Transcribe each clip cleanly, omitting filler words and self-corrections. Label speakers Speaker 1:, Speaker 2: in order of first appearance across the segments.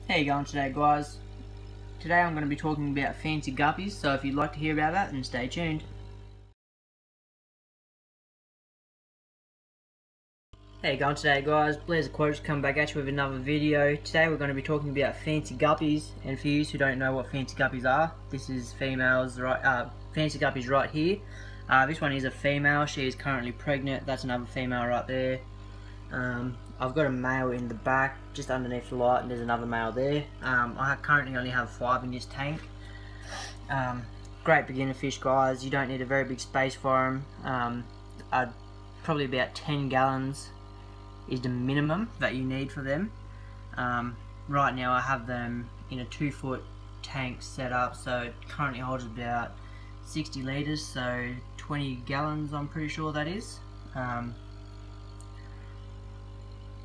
Speaker 1: How you going today, guys? Today I'm going to be talking about fancy guppies, so if you'd like to hear about that, then stay tuned. How you going today, guys? Blair's Aquarium come back at you with another video. Today we're going to be talking about fancy guppies, and for you who don't know what fancy guppies are, this is females, right? Fancy guppies right here. This one is a female. She is currently pregnant. That's another female right there. I've got a male in the back, just underneath the light, and there's another male there. I currently only have 5 in this tank. Great beginner fish, guys. You don't need a very big space for them. Probably about 10 gallons is the minimum that you need for them. Right now I have them in a 2-foot tank set up, so it currently holds about 60 litres, so 20 gallons I'm pretty sure that is.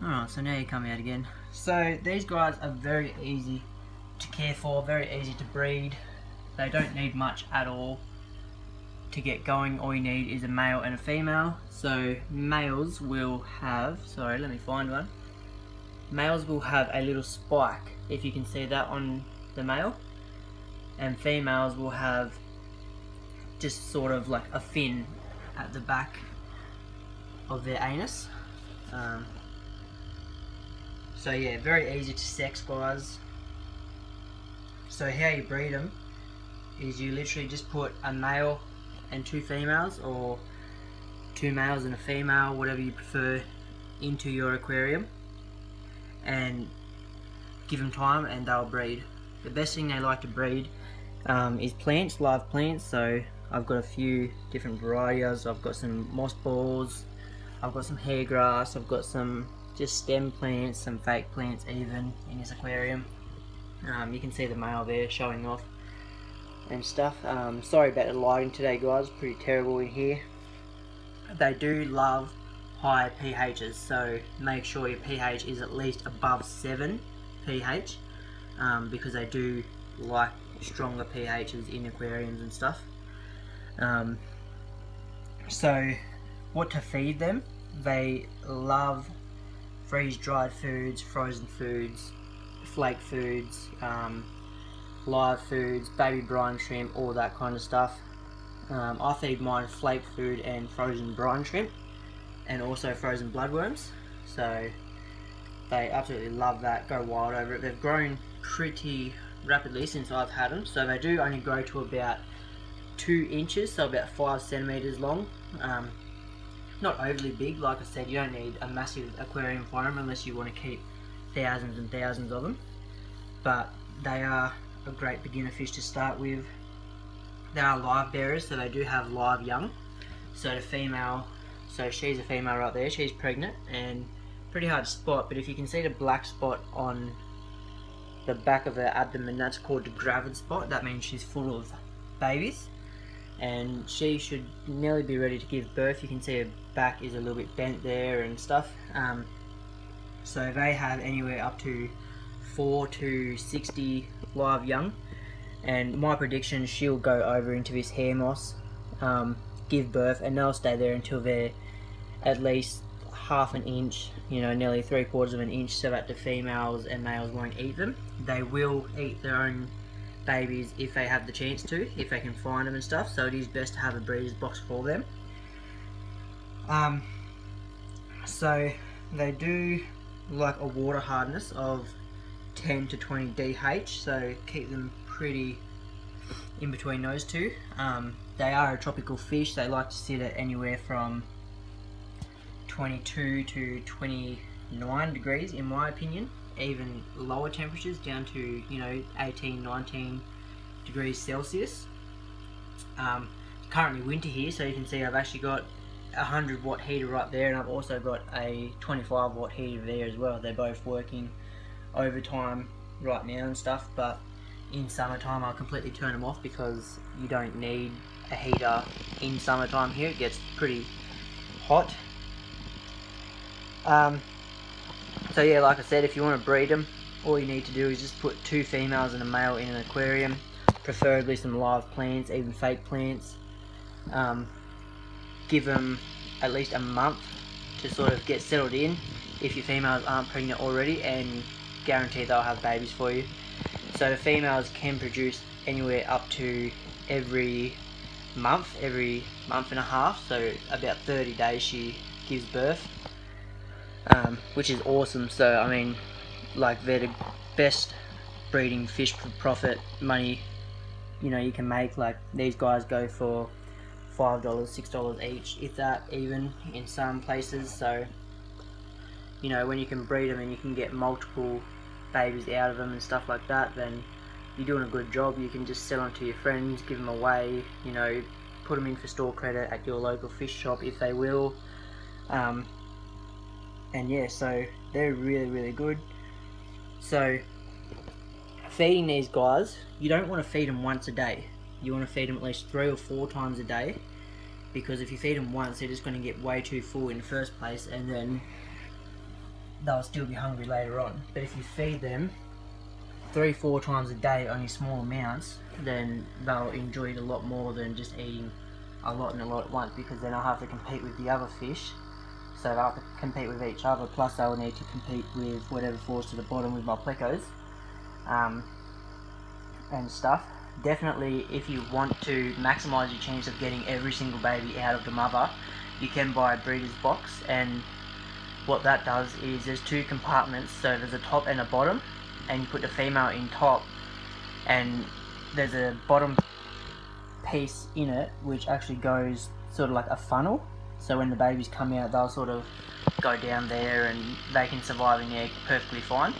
Speaker 1: Alright, so now you come out again. So these guys are very easy to care for, very easy to breed. They don't need much at all to get going. All you need is a male and a female. So males will have, sorry, let me find one. Males will have a little spike, if you can see that on the male. And females will have just sort of like a fin at the back of their anus. So yeah, very easy to sex, guys. So how you breed them is you literally just put a male and 2 females, or 2 males and a female, whatever you prefer, into your aquarium and give them time and they'll breed. The best thing they like to breed is plants, live plants. So I've got a few different varieties. I've got some moss balls, I've got some hair grass, I've got some just stem plants, some fake plants even in this aquarium. You can see the male there showing off and stuff. Sorry about the lighting today, guys, pretty terrible in here. They do love high pHs, so make sure your pH is at least above 7 pH, because they do like stronger pHs in aquariums and stuff. So what to feed them? They love freeze-dried foods, frozen foods, flake foods, live foods, baby brine shrimp, all that kind of stuff. I feed mine flake food and frozen brine shrimp, and also frozen bloodworms. So they absolutely love that, go wild over it. They've grown pretty rapidly since I've had them, so they do only grow to about 2 inches, so about 5 centimeters long. Not overly big. Like I said, you don't need a massive aquarium for them unless you want to keep thousands and thousands of them, but they are a great beginner fish to start with. They are live bearers, so they do have live young. So the female, so she's a female right there, she's pregnant and pretty hard to spot, but if you can see the black spot on the back of her abdomen, that's called the gravid spot. That means she's full of babies, and she should nearly be ready to give birth. You can see her back is a little bit bent there and stuff. So they have anywhere up to 4 to 60 live young, and my prediction, she'll go over into this hair moss, give birth, and they'll stay there until they're at least half an inch, you know, nearly 3/4 of an inch, so that the females and males won't eat them. They will eat their own babies if they have the chance to, if they can find them and stuff, so it is best to have a breeder's box for them. So they do like a water hardness of 10 to 20 DH, so keep them pretty in between those two. They are a tropical fish. They like to sit at anywhere from 22 to 29 degrees in my opinion. Even lower temperatures down to, you know, 18, 19 degrees Celsius. Currently winter here, so you can see I've actually got a 100-watt heater right there, and I've also got a 25-watt heater there as well. They're both working overtime right now and stuff, but in summertime I'll completely turn them off because you don't need a heater in summertime here. It gets pretty hot. So yeah, like I said, if you want to breed them, all you need to do is just put 2 females and a male in an aquarium, preferably some live plants, even fake plants. Give them at least a month to sort of get settled in if your females aren't pregnant already, and guarantee they'll have babies for you. So females can produce anywhere up to every month and a half, so about 30 days she gives birth, which is awesome. So I mean, like, they're the best breeding fish for profit money, you know, you can make. Like, these guys go for $5, $6 each, if that, even in some places. So, you know, when you can breed them and you can get multiple babies out of them and stuff like that, then you're doing a good job. You can just sell them to your friends, give them away, you know, put them in for store credit at your local fish shop if they will. And yeah, so they're really good. So feeding these guys, you don't want to feed them once a day. You want to feed them at least 3 or 4 times a day, because if you feed them once, they're just going to get way too full in the first place, and then they'll still be hungry later on. But if you feed them 3-4 times a day, only small amounts, then they'll enjoy it a lot more than just eating a lot and a lot at once, because then they'll have to compete with the other fish. So they'll have to compete with each other, plus they'll need to compete with whatever falls to the bottom with my plecos and stuff. Definitely, if you want to maximise your chance of getting every single baby out of the mother, you can buy a breeder's box, and what that does is there's 2 compartments, so there's a top and a bottom, and you put the female in top, and there's a bottom piece in it which actually goes sort of like a funnel, so when the babies come out they'll sort of go down there and they can survive in the egg perfectly fine.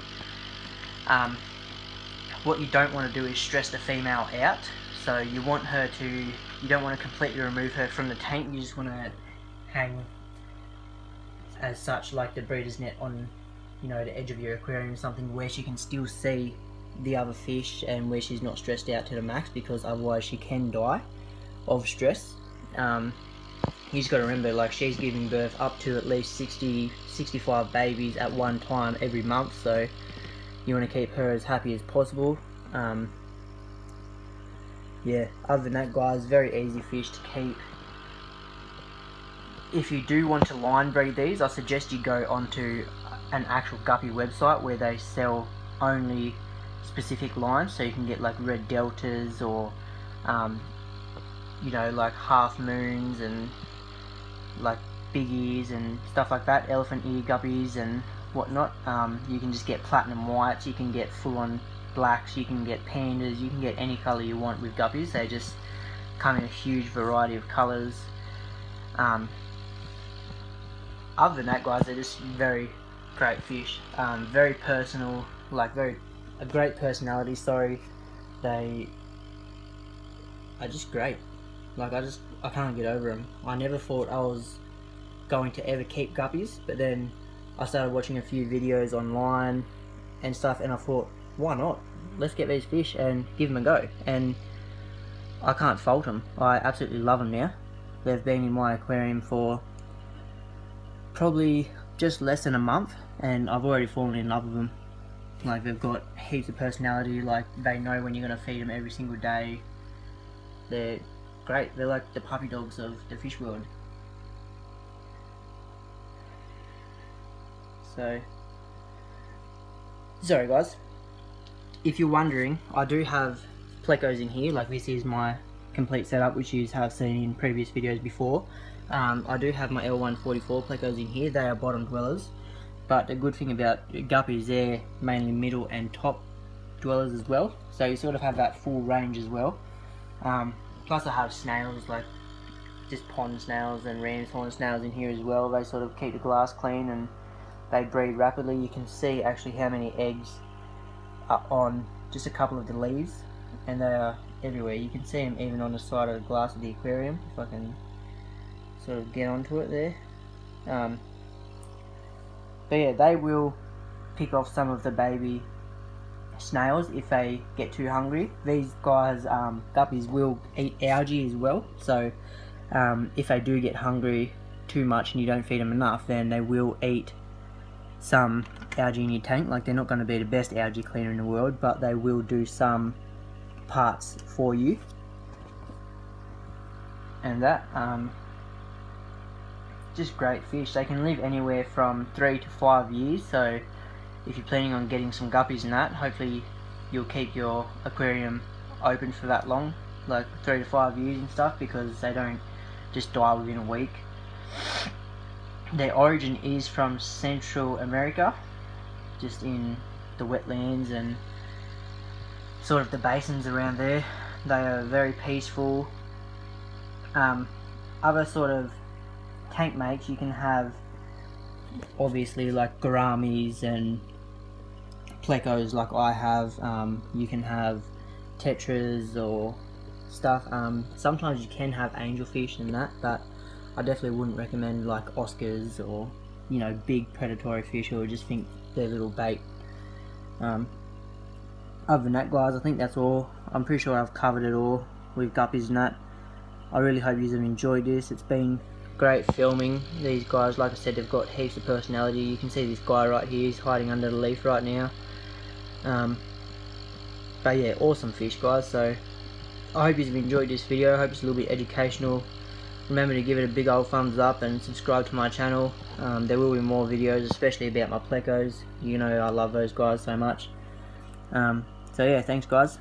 Speaker 1: What you don't want to do is stress the female out, so you want her to, you don't want to completely remove her from the tank. You just want to hang as such, like the breeder's net, on, you know, the edge of your aquarium, something where she can still see the other fish and where she's not stressed out to the max, because otherwise she can die of stress. You just got to remember, like, she's giving birth up to at least 60-65 babies at one time every month, so you want to keep her as happy as possible. Yeah, other than that, guys, very easy fish to keep. If you do want to line breed these, I suggest you go onto an actual guppy website where they sell only specific lines, so you can get like red deltas or you know, like half moons and like biggies and stuff like that, elephant ear guppies and whatnot. You can just get platinum whites, you can get full-on blacks, you can get pandas, you can get any colour you want with guppies. They just come in a huge variety of colours. Other than that, guys, they're just very great fish, very personal, like a great personality, sorry. They are just great. Like, I can't get over them. I never thought I was going to ever keep guppies, but then I started watching a few videos online and stuff, and I thought, why not? Let's get these fish and give them a go. And I can't fault them. I absolutely love them now. They've been in my aquarium for probably just less than a month, and I've already fallen in love with them. Like, they've got heaps of personality. Like, they know when you're going to feed them every single day. They're great. They're like the puppy dogs of the fish world. So, sorry guys, if you're wondering, I do have plecos in here. Like, this is my complete setup, which you have seen in previous videos before. I do have my L144 plecos in here. They are bottom dwellers, but the good thing about guppies, they're mainly middle and top dwellers as well, so you sort of have that full range as well. Plus I have snails, like just pond snails and ram's horn snails in here as well. They sort of keep the glass clean and they breed rapidly. You can see actually how many eggs are on just a couple of the leaves, and they are everywhere. You can see them even on the side of the glass of the aquarium, if I can sort of get onto it there. But yeah, they will pick off some of the baby snails if they get too hungry. These guys, guppies, will eat algae as well, so if they do get hungry too much and you don't feed them enough, then they will eat some algae in your tank. Like, they're not going to be the best algae cleaner in the world, but they will do some parts for you. And that, just great fish. They can live anywhere from 3 to 5 years, so if you're planning on getting some guppies and that, hopefully you'll keep your aquarium open for that long, like 3 to 5 years and stuff, because they don't just die within a week. Their origin is from Central America, just in the wetlands and sort of the basins around there. They are very peaceful. Other sort of tank mates you can have, obviously, like gouramis and plecos like I have. You can have tetras or stuff. Sometimes you can have angelfish and that, but I definitely wouldn't recommend like Oscars or, you know, big predatory fish, or just think they're little bait. Other than that, guys, I think that's all. I'm pretty sure I've covered it all with guppies and that. I really hope you have enjoyed this. It's been great filming these guys. Like I said, they've got heaps of personality. You can see this guy right here, he's hiding under the leaf right now. But yeah, awesome fish, guys. So I hope you've enjoyed this video. I hope it's a little bit educational. Remember to give it a big old thumbs up and subscribe to my channel. There will be more videos, especially about my plecos. You know I love those guys so much. So yeah, thanks guys.